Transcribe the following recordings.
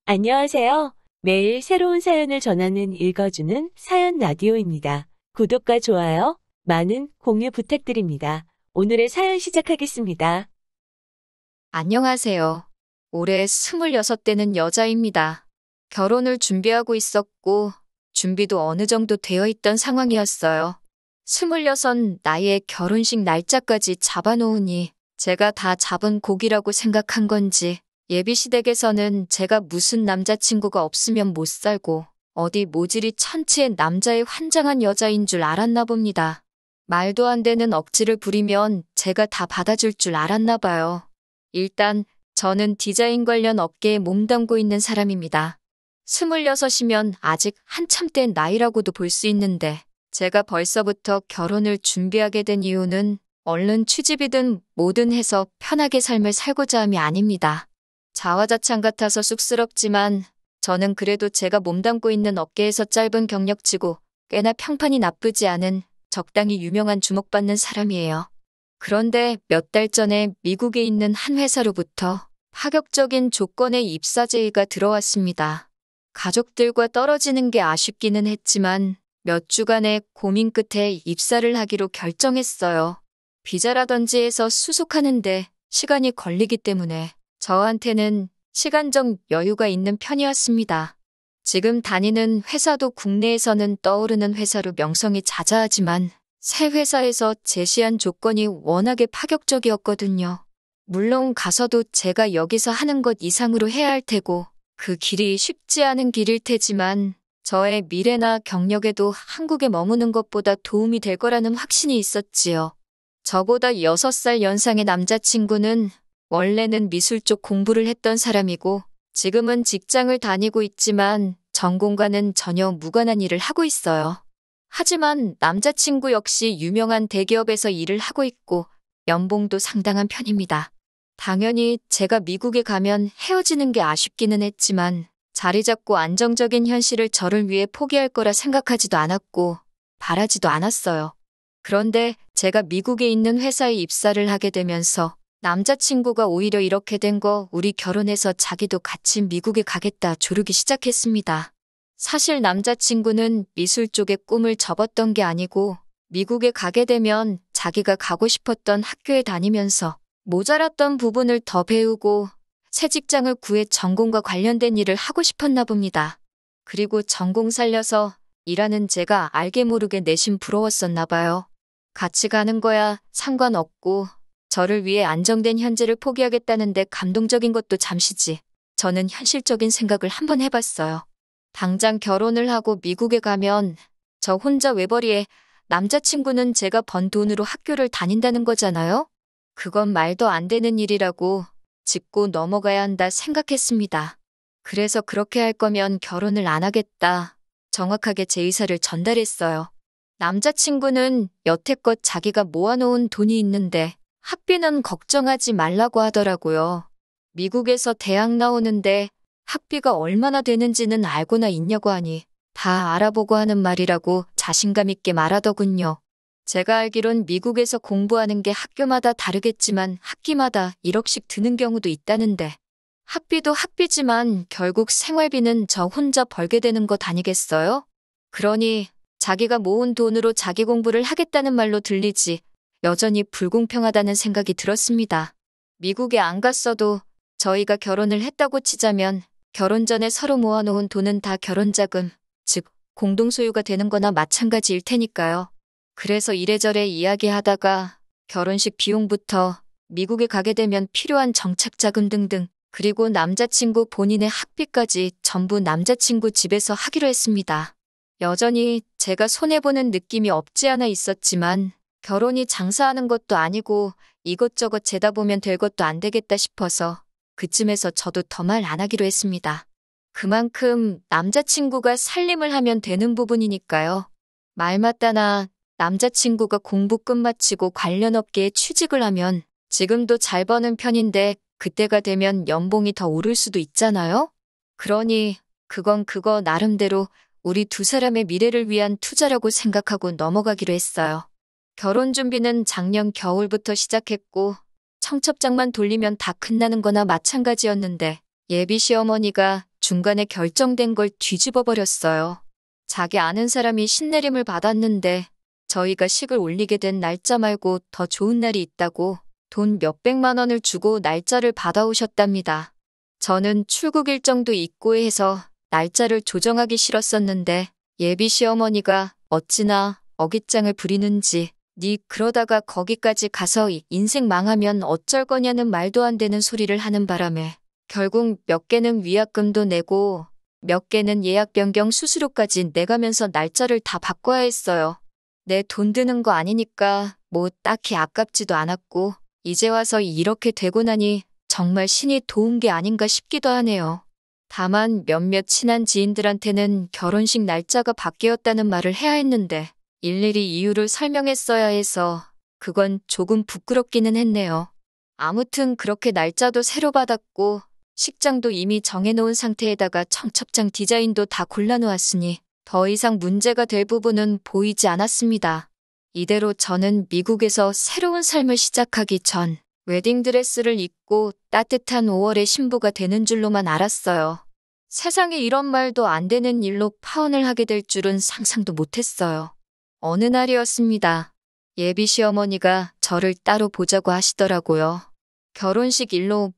안녕하세요. 매일 새로운 사연을 전하는 읽어주는 사연 라디오입니다. 구독과 좋아요, 많은 공유 부탁드립니다. 오늘의 사연 시작하겠습니다. 안녕하세요. 올해 26되는 여자입니다. 결혼을 준비하고 있었고, 준비도 어느 정도 되어 있던 상황이었어요. 26 나이에 결혼식 날짜까지 잡아놓으니 제가 다 잡은 곡이라고 생각한 건지 예비시댁에서는 제가 무슨 남자친구가 없으면 못 살고 어디 모질이 천치의 남자의 환장한 여자인 줄 알았나 봅니다. 말도 안 되는 억지를 부리면 제가 다 받아줄 줄 알았나 봐요. 일단 저는 디자인 관련 업계에 몸담고 있는 사람입니다. 26이면 아직 한참 된 나이라고도 볼 수 있는데 제가 벌써부터 결혼을 준비하게 된 이유는 얼른 취직이든 뭐든 해서 편하게 삶을 살고자 함이 아닙니다. 자화자찬 같아서 쑥스럽지만 저는 그래도 제가 몸담고 있는 업계에서 짧은 경력치고 꽤나 평판이 나쁘지 않은 적당히 유명한 주목받는 사람이에요. 그런데 몇 달 전에 미국에 있는 한 회사로부터 파격적인 조건의 입사 제의가 들어왔습니다. 가족들과 떨어지는 게 아쉽기는 했지만 몇 주간의 고민 끝에 입사를 하기로 결정했어요. 비자라든지 해서 수속하는데 시간이 걸리기 때문에 저한테는 시간적 여유가 있는 편이었습니다. 지금 다니는 회사도 국내에서는 떠오르는 회사로 명성이 자자하지만 새 회사에서 제시한 조건이 워낙에 파격적이었거든요. 물론 가서도 제가 여기서 하는 것 이상으로 해야 할 테고 그 길이 쉽지 않은 길일 테지만 저의 미래나 경력에도 한국에 머무는 것보다 도움이 될 거라는 확신이 있었지요. 저보다 6살 연상의 남자친구는 원래는 미술 쪽 공부를 했던 사람이고 지금은 직장을 다니고 있지만 전공과는 전혀 무관한 일을 하고 있어요. 하지만 남자친구 역시 유명한 대기업에서 일을 하고 있고 연봉도 상당한 편입니다. 당연히 제가 미국에 가면 헤어지는 게 아쉽기는 했지만 자리 잡고 안정적인 현실을 저를 위해 포기할 거라 생각하지도 않았고 바라지도 않았어요. 그런데 제가 미국에 있는 회사에 입사를 하게 되면서 남자친구가 오히려 이렇게 된 거 우리 결혼해서 자기도 같이 미국에 가겠다 조르기 시작했습니다. 사실 남자친구는 미술 쪽에 꿈을 접었던 게 아니고 미국에 가게 되면 자기가 가고 싶었던 학교에 다니면서 모자랐던 부분을 더 배우고 새 직장을 구해 전공과 관련된 일을 하고 싶었나 봅니다. 그리고 전공 살려서 일하는 제가 알게 모르게 내심 부러웠었나 봐요. 같이 가는 거야 상관없고 저를 위해 안정된 현재를 포기하겠다는데 감동적인 것도 잠시지. 저는 현실적인 생각을 한번 해봤어요. 당장 결혼을 하고 미국에 가면 저 혼자 외벌이에 남자친구는 제가 번 돈으로 학교를 다닌다는 거잖아요? 그건 말도 안 되는 일이라고 짚고 넘어가야 한다 생각했습니다. 그래서 그렇게 할 거면 결혼을 안 하겠다. 정확하게 제 의사를 전달했어요. 남자친구는 여태껏 자기가 모아놓은 돈이 있는데 학비는 걱정하지 말라고 하더라고요. 미국에서 대학 나오는데 학비가 얼마나 되는지는 알고나 있냐고 하니 다 알아보고 하는 말이라고 자신감 있게 말하더군요. 제가 알기론 미국에서 공부하는 게 학교마다 다르겠지만 학기마다 1억씩 드는 경우도 있다는데 학비도 학비지만 결국 생활비는 저 혼자 벌게 되는 것 아니겠어요? 그러니 자기가 모은 돈으로 자기 공부를 하겠다는 말로 들리지 여전히 불공평하다는 생각이 들었습니다. 미국에 안 갔어도 저희가 결혼을 했다고 치자면 결혼 전에 서로 모아놓은 돈은 다 결혼자금, 즉 공동소유가 되는 거나 마찬가지일 테니까요. 그래서 이래저래 이야기하다가 결혼식 비용부터 미국에 가게 되면 필요한 정착자금 등등 그리고 남자친구 본인의 학비까지 전부 남자친구 집에서 하기로 했습니다. 여전히 제가 손해보는 느낌이 없지 않아 있었지만 결혼이 장사하는 것도 아니고 이것저것 재다 보면 될 것도 안 되겠다 싶어서 그쯤에서 저도 더 말 안 하기로 했습니다. 그만큼 남자친구가 살림을 하면 되는 부분이니까요. 말 맞다나 남자친구가 공부 끝마치고 관련 업계에 취직을 하면 지금도 잘 버는 편인데 그때가 되면 연봉이 더 오를 수도 있잖아요? 그러니 그건 그거 나름대로 우리 두 사람의 미래를 위한 투자라고 생각하고 넘어가기로 했어요. 결혼 준비는 작년 겨울부터 시작했고 청첩장만 돌리면 다 끝나는 거나 마찬가지였는데 예비 시어머니가 중간에 결정된 걸 뒤집어 버렸어요. 자기 아는 사람이 신내림을 받았는데 저희가 식을 올리게 된 날짜 말고 더 좋은 날이 있다고 돈 몇백만 원을 주고 날짜를 받아오셨답니다. 저는 출국 일정도 있고 해서 날짜를 조정하기 싫었었는데 예비 시어머니가 어찌나 어깃장을 부리는지 니 그러다가 거기까지 가서 인생 망하면 어쩔 거냐는 말도 안 되는 소리를 하는 바람에 결국 몇 개는 위약금도 내고 몇 개는 예약 변경 수수료까지 내가면서 날짜를 다 바꿔야 했어요. 내 돈 드는 거 아니니까 뭐 딱히 아깝지도 않았고 이제 와서 이렇게 되고 나니 정말 신이 도운 게 아닌가 싶기도 하네요. 다만 몇몇 친한 지인들한테는 결혼식 날짜가 바뀌었다는 말을 해야 했는데 일일이 이유를 설명했어야 해서 그건 조금 부끄럽기는 했네요. 아무튼 그렇게 날짜도 새로 받았고 식장도 이미 정해놓은 상태에다가 청첩장 디자인도 다 골라놓았으니 더 이상 문제가 될 부분은 보이지 않았습니다. 이대로 저는 미국에서 새로운 삶을 시작하기 전 웨딩드레스를 입고 따뜻한 5월의 신부가 되는 줄로만 알았어요. 세상에 이런 말도 안 되는 일로 파혼을 하게 될 줄은 상상도 못했어요. 어느 날이었습니다. 예비 시어머니가 저를 따로 보자고 하시더라고요. 결혼식 일로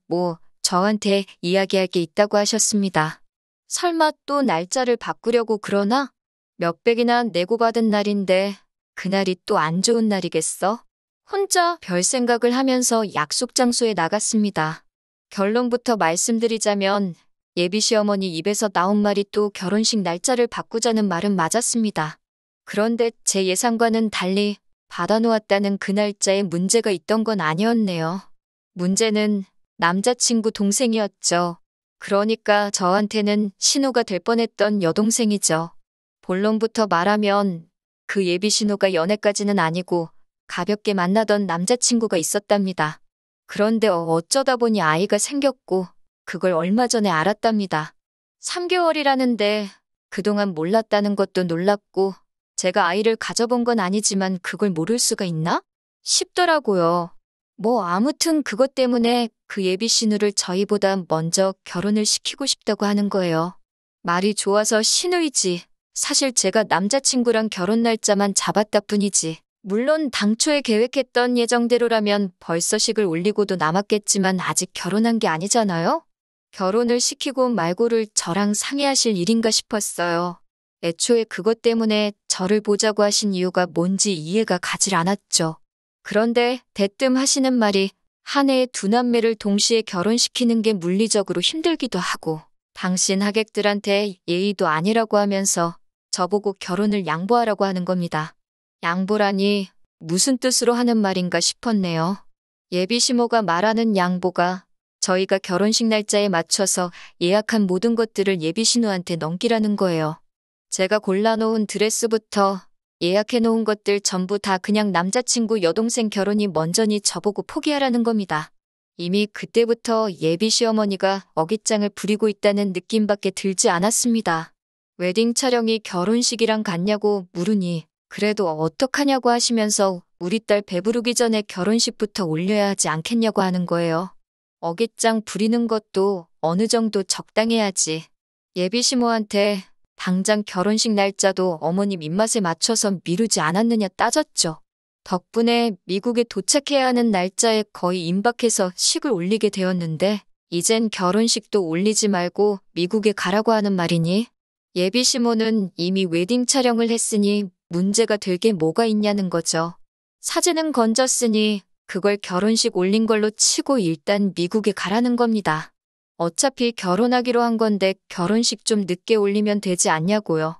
저한테 이야기할 게 있다고 하셨습니다. 설마 또 날짜를 바꾸려고 그러나? 몇백이나 내고 받은 날인데 그날이 또 안 좋은 날이겠어? 혼자 별 생각을 하면서 약속 장소에 나갔습니다. 결론부터 말씀드리자면 예비 시어머니 입에서 나온 말이 또 결혼식 날짜를 바꾸자는 말은 맞았습니다. 그런데 제 예상과는 달리 받아놓았다는 그 날짜에 문제가 있던 건 아니었네요. 문제는 남자친구 동생이었죠. 그러니까 저한테는 신호가 될 뻔했던 여동생이죠. 본론부터 말하면 그 예비 신호가 연애까지는 아니고 가볍게 만나던 남자친구가 있었답니다. 그런데 어쩌다 보니 아이가 생겼고 그걸 얼마 전에 알았답니다. 3개월이라는데 그동안 몰랐다는 것도 놀랍고 제가 아이를 가져본 건 아니지만 그걸 모를 수가 있나? 싶더라고요. 아무튼 그것 때문에 그 예비 신우를 저희보다 먼저 결혼을 시키고 싶다고 하는 거예요. 말이 좋아서 신우이지. 사실 제가 남자친구랑 결혼 날짜만 잡았다 뿐이지. 물론 당초에 계획했던 예정대로라면 벌써 식을 올리고도 남았겠지만 아직 결혼한 게 아니잖아요? 결혼을 시키고 말고를 저랑 상의하실 일인가 싶었어요. 애초에 그것 때문에 저를 보자고 하신 이유가 뭔지 이해가 가질 않았죠. 그런데 대뜸 하시는 말이 한 해에 두 남매를 동시에 결혼시키는 게 물리적으로 힘들기도 하고 당신 하객들한테 예의도 아니라고 하면서 저보고 결혼을 양보하라고 하는 겁니다. 양보라니 무슨 뜻으로 하는 말인가 싶었네요. 예비 시모가 말하는 양보가 저희가 결혼식 날짜에 맞춰서 예약한 모든 것들을 예비 신우한테 넘기라는 거예요. 제가 골라놓은 드레스부터 예약해놓은 것들 전부 다 그냥 남자친구 여동생 결혼이 먼저니 저보고 포기하라는 겁니다. 이미 그때부터 예비 시어머니가 어깃장을 부리고 있다는 느낌밖에 들지 않았습니다. 웨딩 촬영이 결혼식이랑 같냐고 물으니 그래도 어떡하냐고 하시면서 우리 딸 배부르기 전에 결혼식부터 올려야 하지 않겠냐고 하는 거예요. 어깃장 부리는 것도 어느 정도 적당해야지. 예비 시모한테 당장 결혼식 날짜도 어머님 입맛에 맞춰서 미루지 않았느냐 따졌죠. 덕분에 미국에 도착해야 하는 날짜에 거의 임박해서 식을 올리게 되었는데 이젠 결혼식도 올리지 말고 미국에 가라고 하는 말이니 예비 시모는 이미 웨딩 촬영을 했으니 문제가 될 게 뭐가 있냐는 거죠. 사진은 건졌으니 그걸 결혼식 올린 걸로 치고 일단 미국에 가라는 겁니다. 어차피 결혼하기로 한 건데 결혼식 좀 늦게 올리면 되지 않냐고요.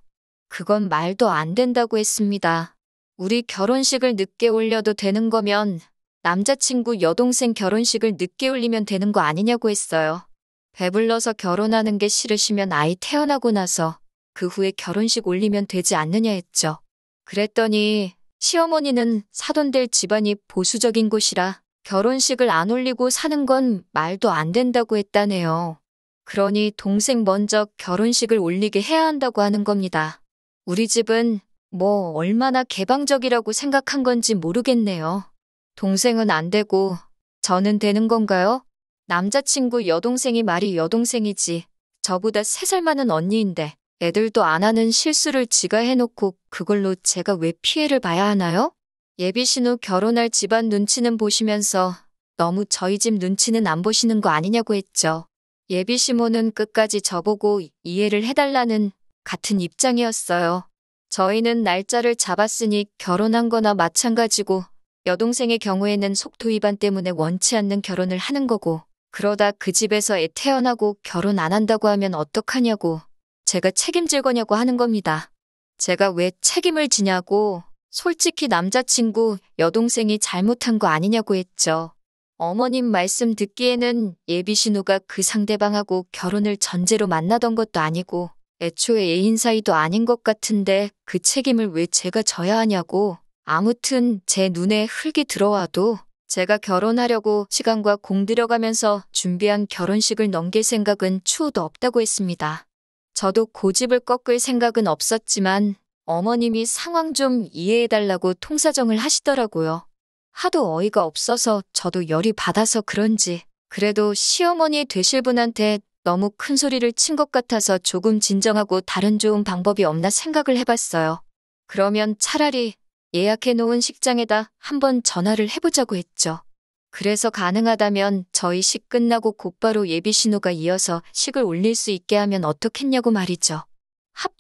그건 말도 안 된다고 했습니다. 우리 결혼식을 늦게 올려도 되는 거면 남자친구 여동생 결혼식을 늦게 올리면 되는 거 아니냐고 했어요. 배불러서 결혼하는 게 싫으시면 아이 태어나고 나서 그 후에 결혼식 올리면 되지 않느냐 했죠. 그랬더니 시어머니는 사돈될 집안이 보수적인 곳이라 결혼식을 안 올리고 사는 건 말도 안 된다고 했다네요. 그러니 동생 먼저 결혼식을 올리게 해야 한다고 하는 겁니다. 우리 집은 얼마나 개방적이라고 생각한 건지 모르겠네요. 동생은 안 되고 저는 되는 건가요? 남자친구 여동생이 말이 여동생이지. 저보다 3살 많은 언니인데 애들도 안 하는 실수를 지가 해놓고 그걸로 제가 왜 피해를 봐야 하나요? 예비신 후 결혼할 집안 눈치는 보시면서 너무 저희 집 눈치는 안 보시는 거 아니냐고 했죠. 예비 시모는 끝까지 저보고 이해를 해달라는 같은 입장이었어요. 저희는 날짜를 잡았으니 결혼한 거나 마찬가지고 여동생의 경우에는 속도 위반 때문에 원치 않는 결혼을 하는 거고 그러다 그 집에서 애 태어나고 결혼 안 한다고 하면 어떡하냐고 제가 책임질 거냐고 하는 겁니다. 제가 왜 책임을 지냐고 솔직히 남자친구 여동생이 잘못한 거 아니냐고 했죠. 어머님 말씀 듣기에는 예비 신우가 그 상대방하고 결혼을 전제로 만나던 것도 아니고 애초에 애인 사이도 아닌 것 같은데 그 책임을 왜 제가 져야 하냐고. 아무튼 제 눈에 흙이 들어와도 제가 결혼하려고 시간과 공 들여가면서 준비한 결혼식을 넘길 생각은 추호도 없다고 했습니다. 저도 고집을 꺾을 생각은 없었지만 어머님이 상황 좀 이해해달라고 통사정을 하시더라고요. 하도 어이가 없어서 저도 열이 받아서 그런지 그래도 시어머니 되실 분한테 너무 큰 소리를 친 것 같아서 조금 진정하고 다른 좋은 방법이 없나 생각을 해봤어요. 그러면 차라리 예약해놓은 식장에다 한번 전화를 해보자고 했죠. 그래서 가능하다면 저희 식 끝나고 곧바로 예비 신호가 이어서 식을 올릴 수 있게 하면 어떻겠냐고 말이죠.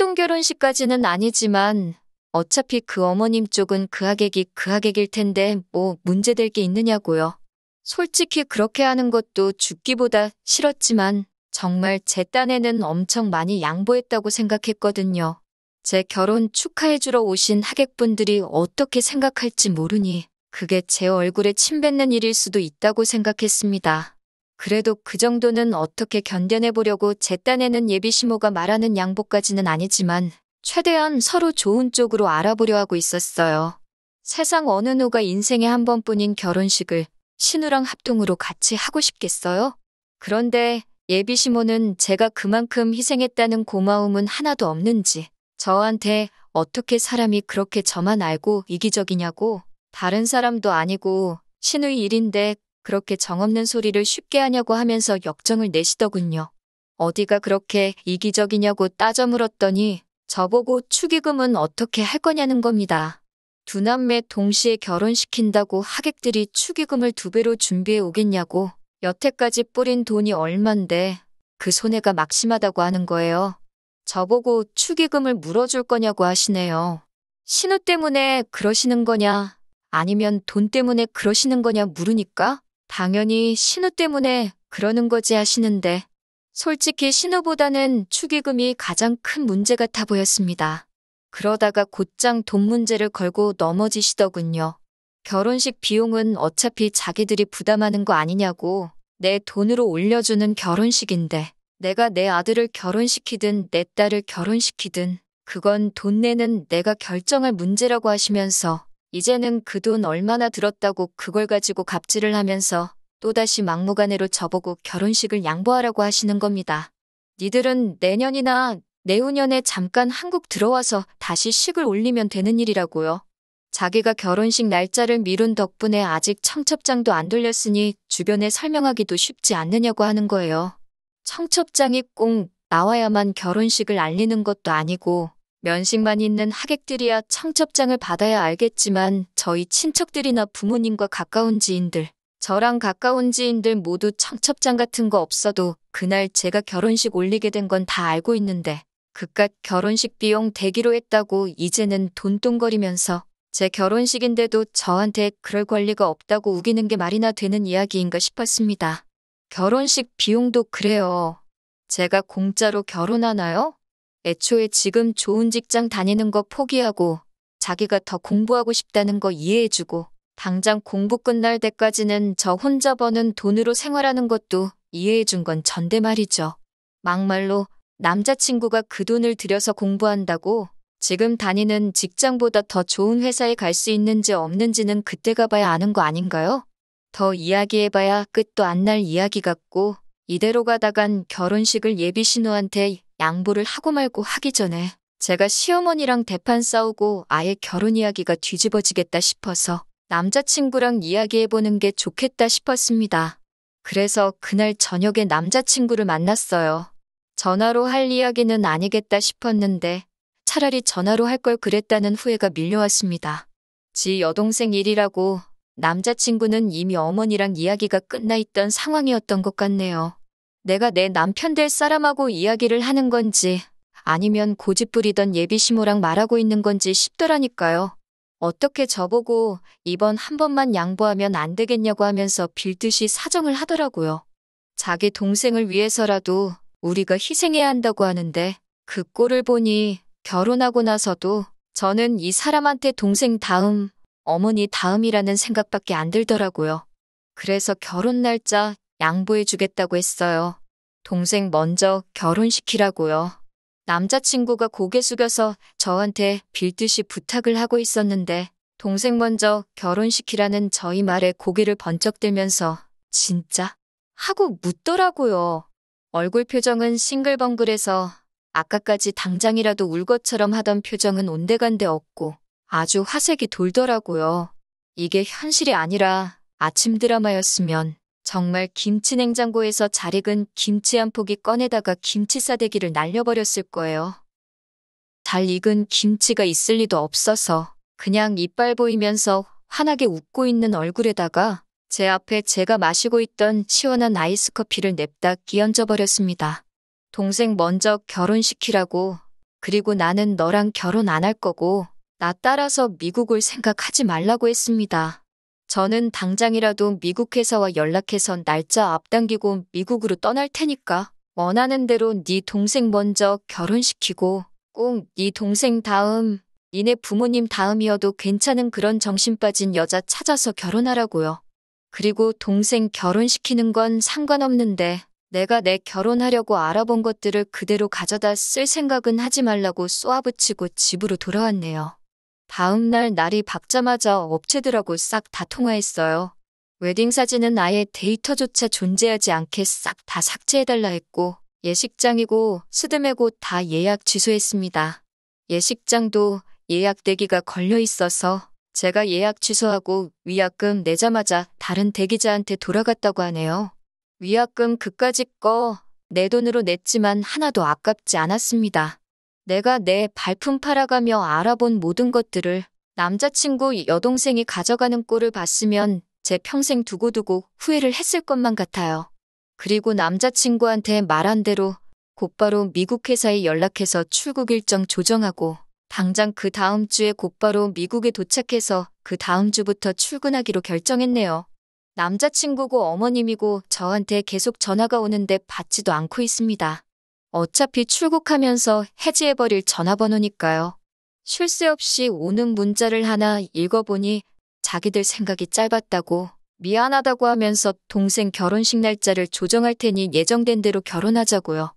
합동결혼식까지는 아니지만 어차피 그 어머님 쪽은 그 하객일 텐데 뭐 문제될 게 있느냐고요. 솔직히 그렇게 하는 것도 죽기보다 싫었지만 정말 제 딴에는 엄청 많이 양보했다고 생각했거든요. 제 결혼 축하해주러 오신 하객분들이 어떻게 생각할지 모르니 그게 제 얼굴에 침 뱉는 일일 수도 있다고 생각했습니다. 그래도 그 정도는 어떻게 견뎌내보려고 제 딴에는 예비 시모가 말하는 양보까지는 아니지만 최대한 서로 좋은 쪽으로 알아보려 하고 있었어요. 세상 어느 누가 인생에 한 번뿐인 결혼식을 신우랑 합동으로 같이 하고 싶겠어요? 그런데 예비 시모는 제가 그만큼 희생했다는 고마움은 하나도 없는지 저한테 어떻게 사람이 그렇게 저만 알고 이기적이냐고 다른 사람도 아니고 신우의 일인데 그렇게 정없는 소리를 쉽게 하냐고 하면서 역정을 내시더군요. 어디가 그렇게 이기적이냐고 따져 물었더니 저보고 축의금은 어떻게 할 거냐는 겁니다. 두 남매 동시에 결혼시킨다고 하객들이 축의금을 2배로 준비해 오겠냐고 여태까지 뿌린 돈이 얼만데 그 손해가 막심하다고 하는 거예요. 저보고 축의금을 물어줄 거냐고 하시네요. 신우 때문에 그러시는 거냐 아니면 돈 때문에 그러시는 거냐 물으니까 당연히 신우 때문에 그러는 거지 하시는데 솔직히 신우보다는 축의금이 가장 큰 문제 같아 보였습니다. 그러다가 곧장 돈 문제를 걸고 넘어지시더군요. 결혼식 비용은 어차피 자기들이 부담하는 거 아니냐고 내 돈으로 올려주는 결혼식인데 내가 내 아들을 결혼시키든 내 딸을 결혼시키든 그건 돈 내는 내가 결정할 문제라고 하시면서 이제는 그 돈 얼마나 들었다고 그걸 가지고 갑질을 하면서 또다시 막무가내로 저보고 결혼식을 양보하라고 하시는 겁니다. 니들은 내년이나 내후년에 잠깐 한국 들어와서 다시 식을 올리면 되는 일이라고요. 자기가 결혼식 날짜를 미룬 덕분에 아직 청첩장도 안 돌렸으니 주변에 설명하기도 쉽지 않느냐고 하는 거예요. 청첩장이 꼭 나와야만 결혼식을 알리는 것도 아니고 면식만 있는 하객들이야 청첩장을 받아야 알겠지만 저희 친척들이나 부모님과 가까운 지인들, 저랑 가까운 지인들 모두 청첩장 같은 거 없어도 그날 제가 결혼식 올리게 된 건 다 알고 있는데 그깟 결혼식 비용 대기로 했다고 이제는 돈돈거리면서 제 결혼식인데도 저한테 그럴 권리가 없다고 우기는 게 말이나 되는 이야기인가 싶었습니다. 결혼식 비용도 그래요. 제가 공짜로 결혼하나요? 애초에 지금 좋은 직장 다니는 거 포기하고 자기가 더 공부하고 싶다는 거 이해해주고 당장 공부 끝날 때까지는 저 혼자 버는 돈으로 생활하는 것도 이해해준 건 전데 말이죠. 막말로 남자친구가 그 돈을 들여서 공부한다고 지금 다니는 직장보다 더 좋은 회사에 갈 수 있는지 없는지는 그때 가봐야 아는 거 아닌가요? 더 이야기해봐야 끝도 안 날 이야기 같고 이대로 가다간 결혼식을 예비 신우한테 양보를 하고 말고 하기 전에 제가 시어머니랑 대판 싸우고 아예 결혼 이야기가 뒤집어지겠다 싶어서 남자친구랑 이야기해보는 게 좋겠다 싶었습니다. 그래서 그날 저녁에 남자친구를 만났어요. 전화로 할 이야기는 아니겠다 싶었는데 차라리 전화로 할 걸 그랬다는 후회가 밀려왔습니다. 지 여동생 일이라고 남자친구는 이미 어머니랑 이야기가 끝나 있던 상황이었던 것 같네요. 내가 내 남편 될 사람하고 이야기를 하는 건지 아니면 고집부리던 예비시모랑 말하고 있는 건지 싶더라니까요. 어떻게 저보고 이번 한 번만 양보하면 안 되겠냐고 하면서 빌듯이 사정을 하더라고요. 자기 동생을 위해서라도 우리가 희생해야 한다고 하는데 그 꼴을 보니 결혼하고 나서도 저는 이 사람한테 동생 다음, 어머니 다음이라는 생각밖에 안 들더라고요. 그래서 결혼 날짜 양보해주겠다고 했어요. 동생 먼저 결혼시키라고요. 남자친구가 고개 숙여서 저한테 빌듯이 부탁을 하고 있었는데 동생 먼저 결혼시키라는 저희 말에 고개를 번쩍 들면서 진짜? 하고 묻더라고요. 얼굴 표정은 싱글벙글해서 아까까지 당장이라도 울 것처럼 하던 표정은 온데간데 없고 아주 화색이 돌더라고요. 이게 현실이 아니라 아침 드라마였으면 정말 김치 냉장고에서 잘 익은 김치 한 포기 꺼내다가 김치 싸대기를 날려버렸을 거예요. 잘 익은 김치가 있을 리도 없어서 그냥 이빨 보이면서 환하게 웃고 있는 얼굴에다가 제 앞에 제가 마시고 있던 시원한 아이스 커피를 냅다 끼얹어 버렸습니다. 동생 먼저 결혼시키라고, 그리고 나는 너랑 결혼 안 할 거고 나 따라서 미국 올 생각하지 말라고 했습니다. 저는 당장이라도 미국 회사와 연락해서 날짜 앞당기고 미국으로 떠날 테니까 원하는 대로 네 동생 먼저 결혼시키고 꼭 네 동생 다음, 니네 부모님 다음이어도 괜찮은 그런 정신 빠진 여자 찾아서 결혼하라고요. 그리고 동생 결혼시키는 건 상관없는데 내가 내 결혼하려고 알아본 것들을 그대로 가져다 쓸 생각은 하지 말라고 쏘아붙이고 집으로 돌아왔네요. 다음 날 날이 밝자마자 업체들하고 싹 다 통화했어요. 웨딩 사진은 아예 데이터조차 존재하지 않게 싹 다 삭제해달라 했고 예식장이고 스드메고 다 예약 취소했습니다. 예식장도 예약 대기가 걸려 있어서 제가 예약 취소하고 위약금 내자마자 다른 대기자한테 돌아갔다고 하네요. 위약금 그까짓 거 내 돈으로 냈지만 하나도 아깝지 않았습니다. 내가 내 발품 팔아가며 알아본 모든 것들을 남자친구 여동생이 가져가는 꼴을 봤으면 제 평생 두고두고 후회를 했을 것만 같아요. 그리고 남자친구한테 말한 대로 곧바로 미국 회사에 연락해서 출국 일정 조정하고 당장 그 다음 주에 곧바로 미국에 도착해서 그 다음 주부터 출근하기로 결정했네요. 남자친구고 어머님이고 저한테 계속 전화가 오는데 받지도 않고 있습니다. 어차피 출국하면서 해지해버릴 전화번호니까요. 쉴 새 없이 오는 문자를 하나 읽어보니 자기들 생각이 짧았다고 미안하다고 하면서 동생 결혼식 날짜를 조정할 테니 예정된 대로 결혼하자고요.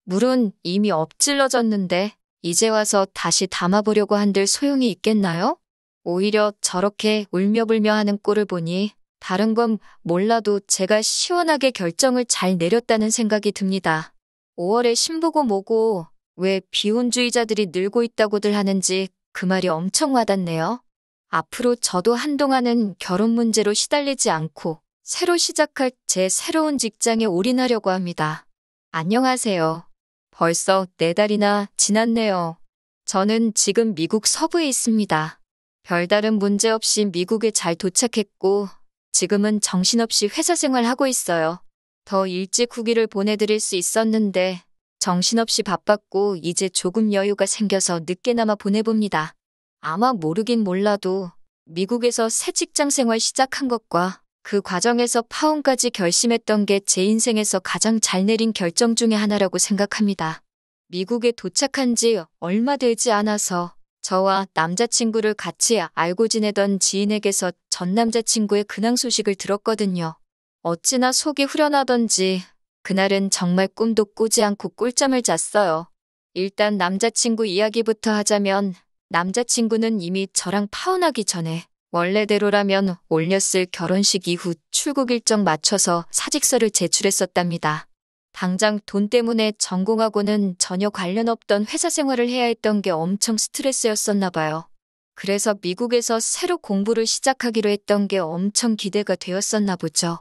물은 이미 엎질러졌는데 이제 와서 다시 담아보려고 한들 소용이 있겠나요? 오히려 저렇게 울며불며 하는 꼴을 보니 다른 건 몰라도 제가 시원하게 결정을 잘 내렸다는 생각이 듭니다. 5월에 신보고 뭐고 왜 비혼주의자들이 늘고 있다고들 하는지 그 말이 엄청 와닿네요. 앞으로 저도 한동안은 결혼 문제로 시달리지 않고 새로 시작할 제 새로운 직장에 올인하려고 합니다. 안녕하세요. 벌써 4달이나 지났네요. 저는 지금 미국 서부에 있습니다. 별다른 문제 없이 미국에 잘 도착했고 지금은 정신없이 회사 생활하고 있어요. 더 일찍 후기를 보내드릴 수 있었는데 정신없이 바빴고 이제 조금 여유가 생겨서 늦게나마 보내봅니다. 아마 모르긴 몰라도 미국에서 새 직장 생활 시작한 것과 그 과정에서 파혼까지 결심했던 게 제 인생에서 가장 잘 내린 결정 중에 하나라고 생각합니다. 미국에 도착한 지 얼마 되지 않아서 저와 남자친구를 같이 알고 지내던 지인에게서 전 남자친구의 근황 소식을 들었거든요. 어찌나 속이 후련하던지 그날은 정말 꿈도 꾸지 않고 꿀잠을 잤어요. 일단 남자친구 이야기부터 하자면 남자친구는 이미 저랑 파혼하기 전에 원래대로라면 올렸을 결혼식 이후 출국 일정 맞춰서 사직서를 제출했었답니다. 당장 돈 때문에 전공하고는 전혀 관련 없던 회사 생활을 해야 했던 게 엄청 스트레스였었나 봐요. 그래서 미국에서 새로 공부를 시작하기로 했던 게 엄청 기대가 되었었나 보죠.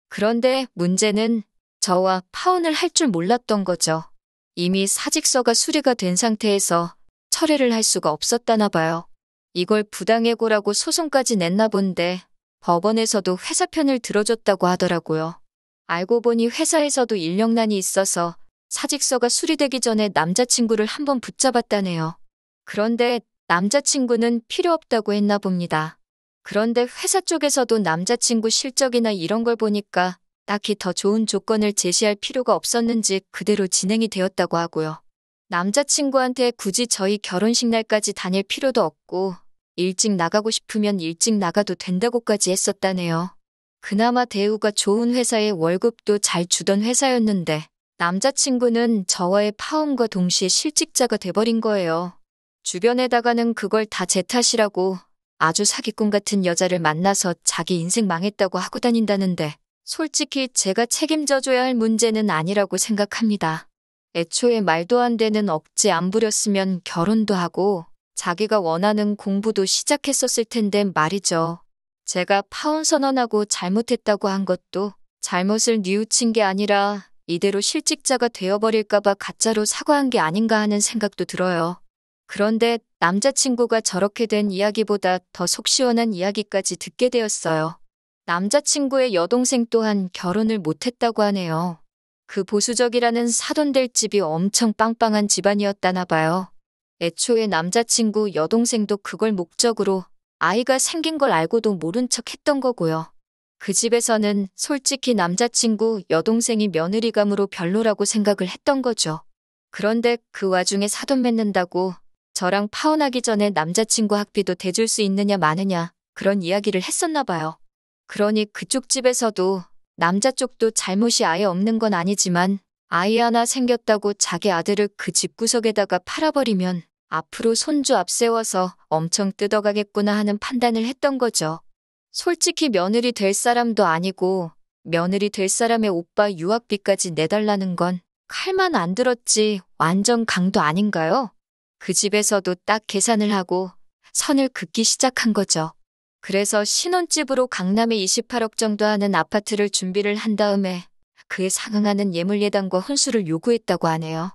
그런데 문제는 저와 파혼을 할 줄 몰랐던 거죠. 이미 사직서가 수리가 된 상태에서 철회를 할 수가 없었다나 봐요. 이걸 부당해고라고 소송까지 냈나 본데 법원에서도 회사 편을 들어줬다고 하더라고요. 알고 보니 회사에서도 인력난이 있어서 사직서가 수리되기 전에 남자친구를 한번 붙잡았다네요. 그런데 남자친구는 필요 없다고 했나 봅니다. 그런데 회사 쪽에서도 남자친구 실적이나 이런 걸 보니까 딱히 더 좋은 조건을 제시할 필요가 없었는지 그대로 진행이 되었다고 하고요. 남자친구한테 굳이 저희 결혼식 날까지 다닐 필요도 없고 일찍 나가고 싶으면 일찍 나가도 된다고까지 했었다네요. 그나마 대우가 좋은 회사에 월급도 잘 주던 회사였는데 남자친구는 저와의 파혼과 동시에 실직자가 돼버린 거예요. 주변에다가는 그걸 다 제 탓이라고 아주 사기꾼 같은 여자를 만나서 자기 인생 망했다고 하고 다닌다는데 솔직히 제가 책임져줘야 할 문제는 아니라고 생각합니다. 애초에 말도 안 되는 억지 안 부렸으면 결혼도 하고 자기가 원하는 공부도 시작했었을 텐데 말이죠. 제가 파혼 선언하고 잘못했다고 한 것도 잘못을 뉘우친 게 아니라 이대로 실직자가 되어버릴까봐 가짜로 사과한 게 아닌가 하는 생각도 들어요. 그런데 남자친구가 저렇게 된 이야기보다 더 속 시원한 이야기까지 듣게 되었어요. 남자친구의 여동생 또한 결혼을 못했다고 하네요. 그 보수적이라는 사돈될 집이 엄청 빵빵한 집안이었다나 봐요. 애초에 남자친구 여동생도 그걸 목적으로 아이가 생긴 걸 알고도 모른 척 했던 거고요. 그 집에서는 솔직히 남자친구 여동생이 며느리감으로 별로라고 생각을 했던 거죠. 그런데 그 와중에 사돈 맺는다고 저랑 파혼하기 전에 남자친구 학비도 대줄 수 있느냐 마느냐 그런 이야기를 했었나 봐요. 그러니 그쪽 집에서도 남자 쪽도 잘못이 아예 없는 건 아니지만 아이 하나 생겼다고 자기 아들을 그 집구석에다가 팔아버리면 앞으로 손주 앞세워서 엄청 뜯어가겠구나 하는 판단을 했던 거죠. 솔직히 며느리 될 사람도 아니고 며느리 될 사람의 오빠 유학비까지 내달라는 건 칼만 안 들었지 완전 강도 아닌가요? 그 집에서도 딱 계산을 하고 선을 긋기 시작한 거죠. 그래서 신혼집으로 강남에 28억 정도 하는 아파트를 준비를 한 다음에 그에 상응하는 예물예단과 혼수를 요구했다고 하네요.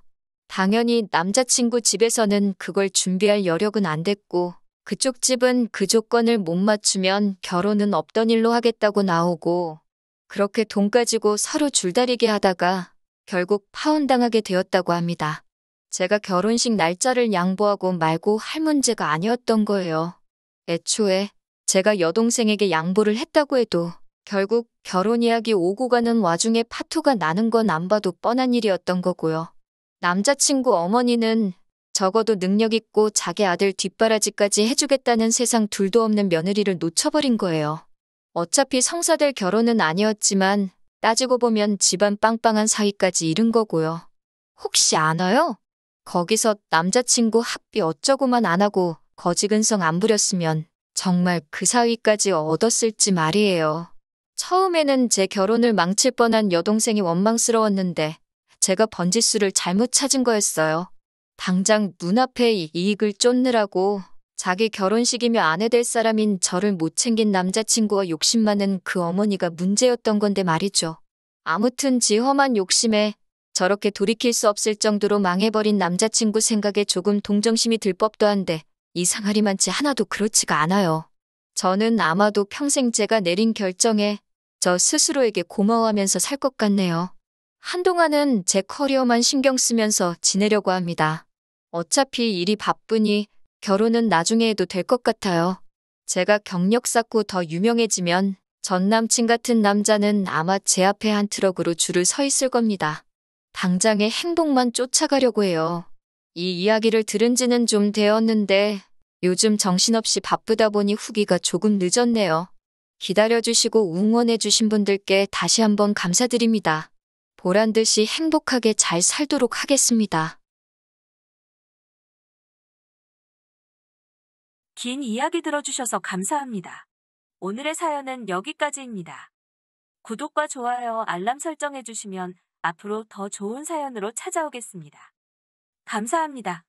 당연히 남자친구 집에서는 그걸 준비할 여력은 안 됐고 그쪽 집은 그 조건을 못 맞추면 결혼은 없던 일로 하겠다고 나오고 그렇게 돈 가지고 서로 줄다리기 하다가 결국 파혼당하게 되었다고 합니다. 제가 결혼식 날짜를 양보하고 말고 할 문제가 아니었던 거예요. 애초에 제가 여동생에게 양보를 했다고 해도 결국 결혼 이야기 오고 가는 와중에 파토가 나는 건 안 봐도 뻔한 일이었던 거고요. 남자친구 어머니는 적어도 능력 있고 자기 아들 뒷바라지까지 해주겠다는 세상 둘도 없는 며느리를 놓쳐버린 거예요. 어차피 성사될 결혼은 아니었지만 따지고 보면 집안 빵빵한 사이까지 잃은 거고요. 혹시 아나요? 거기서 남자친구 학비 어쩌고만 안 하고 거지근성 안 부렸으면 정말 그 사위까지 얻었을지 말이에요. 처음에는 제 결혼을 망칠 뻔한 여동생이 원망스러웠는데 제가 번지수를 잘못 찾은 거였어요. 당장 눈앞에 이익을 쫓느라고 자기 결혼식이며 아내 될 사람인 저를 못 챙긴 남자친구와 욕심 많은 그 어머니가 문제였던 건데 말이죠. 아무튼 지 험한 욕심에 저렇게 돌이킬 수 없을 정도로 망해버린 남자친구 생각에 조금 동정심이 들 법도 한데 이상하리만치 하나도 그렇지가 않아요. 저는 아마도 평생 제가 내린 결정에 저 스스로에게 고마워하면서 살 것 같네요. 한동안은 제 커리어만 신경 쓰면서 지내려고 합니다. 어차피 일이 바쁘니 결혼은 나중에 해도 될 것 같아요. 제가 경력 쌓고 더 유명해지면 전 남친 같은 남자는 아마 제 앞에 한 트럭으로 줄을 서 있을 겁니다. 당장의 행복만 쫓아가려고 해요. 이 이야기를 들은 지는 좀 되었는데 요즘 정신없이 바쁘다 보니 후기가 조금 늦었네요. 기다려주시고 응원해주신 분들께 다시 한번 감사드립니다. 보란듯이 행복하게 잘 살도록 하겠습니다. 긴 이야기 들어주셔서 감사합니다. 오늘의 사연은 여기까지입니다. 구독과 좋아요, 알람 설정해주시면 앞으로 더 좋은 사연으로 찾아오겠습니다. 감사합니다.